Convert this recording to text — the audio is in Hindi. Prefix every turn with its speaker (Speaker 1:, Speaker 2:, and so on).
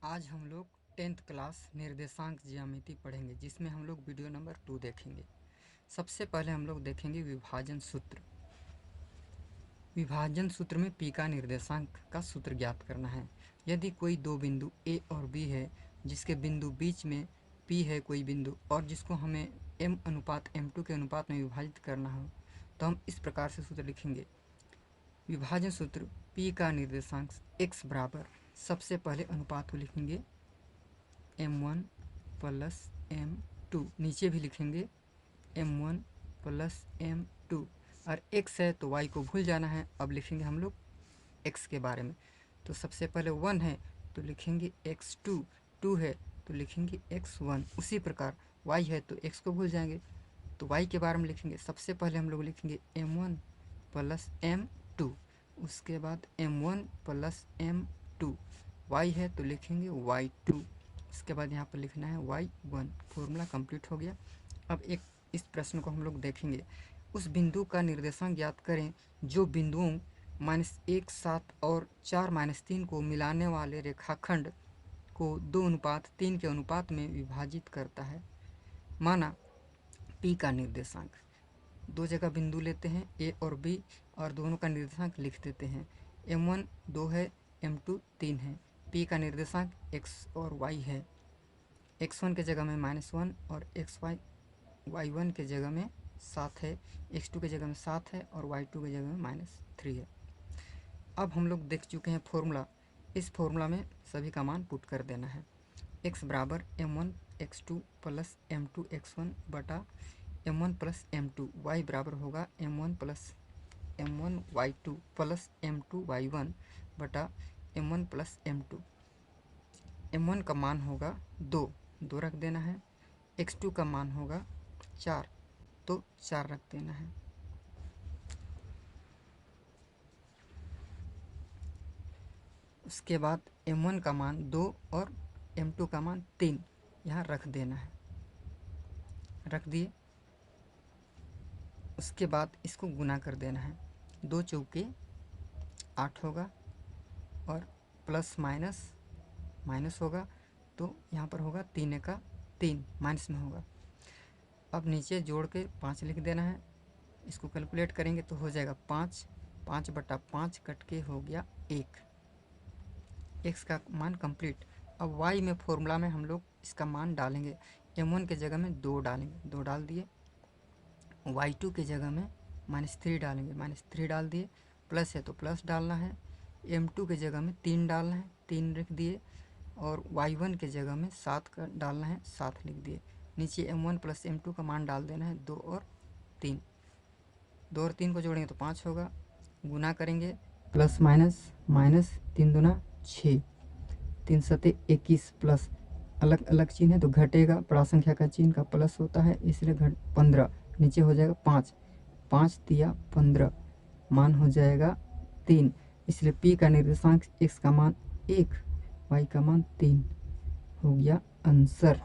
Speaker 1: आज हम लोग 10th क्लास निर्देशांक ज्यामिति पढ़ेंगे, जिसमें हम लोग वीडियो नंबर 2 देखेंगे। सबसे पहले हम लोग देखेंगे विभाजन सूत्र। विभाजन सूत्र में पी का निर्देशांक का सूत्र ज्ञात करना है। यदि कोई दो बिंदु ए और बी है, जिसके बिंदु बीच में पी है कोई बिंदु, और जिसको हमें m अनुपात m2 के अनुपात में विभाजित करना हो, तो हम इस प्रकार से सूत्र लिखेंगे। विभाजन सूत्र P का निर्देशांक x बराबर, सबसे पहले अनुपात को लिखेंगे m1 प्लस m2, नीचे भी लिखेंगे m1 प्लस m2, और x है तो y को भूल जाना है। अब लिखेंगे हम लोग x के बारे में। तो सबसे पहले 1 है तो लिखेंगे x2, 2 है तो लिखेंगे x1। उसी प्रकार y है तो x को भूल जाएंगे, तो y के बारे में लिखेंगे। सबसे पहले हम लोग लिखेंगे m1 प्लस m2, उसके बाद m1 प्लस m2, y है तो लिखेंगे y2, इसके बाद यहाँ पर लिखना है y1। फॉर्मूला कंप्लीट हो गया। अब एक इस प्रश्न को हम लोग देखेंगे। उस बिंदु का निर्देशांक ज्ञात करें जो बिंदुओं -1, 7 और 4-3 को मिलाने वाले रेखाखंड को 2:3 के अनुपात में विभाजित करता है। माना P का निर्देशांक, दो जगह बिंदु लेते हैं A और B, और दोनों का निर्देशांक लिख देते हैं। m1 2 है, m2 3 है। P का निर्देशांक x और y है। x1 के जगह में -1 और y1 के जगह में 7 है, x2 के जगह में 7 है और y2 के जगह में -3 है। अब हम लोग देख चुके हैं फॉर्मूला। इस फॉर्मूला में सभी का मान पुट कर देना है। x बराबर m1 x2 plus m2 x1 बटा m1 प्लस m2, y बराबर होगा m1 plus m1 y2 plus m2 y1 बटा m1 प्लस m2। m1 का मान होगा 2 रख देना है, x2 का मान होगा 4, तो 4 रख देना है। उसके बाद m1 का मान 2 और m2 का मान 3 यहाँ रख देना है, रख दिए। उसके बाद इसको गुना कर देना है। 2 चौके 8 होगा और प्लस माइनस होगा, तो यहाँ पर होगा 3 का 3 माइनस में होगा। अब नीचे जोड़ के 5 लिख देना है। इसको कैलकुलेट करेंगे तो हो जाएगा 5 बटा 5 कट के हो गया 1। x का मान कंप्लीट। अब y में फॉर्मूला में हम लोग इसका मान डालेंगे। m1 के जगह में 2 डालेंगे, 2 डाल दिए। y2 के जगह में -3 डालेंगे, -3 डाल दिए। प्लस है तो प्लस डालना है। m2 के जगह में 3 डालना है, 3 लिख दिए। और y1 के जगह में 7 का डालना है, 7 लिख दिए। नीचे m1 प्लस m2 का मान डाल देना है, 2 और 3। 2 और 3 को जोड़ेंगे तो 5 होगा। गुना करेंगे, प्लस माइनस 3 दूना 6, 3 सते 21, प्लस अलग अलग चिन्ह है तो घटेगा, बड़ा संख्या का चिन्ह का प्लस होता है, इसलिए 15। नीचे हो जाएगा 5 तिया 15, मान हो जाएगा 3। इसलिए P का निर्देशांक x का मान 1, y का मान 3 हो गया आंसर।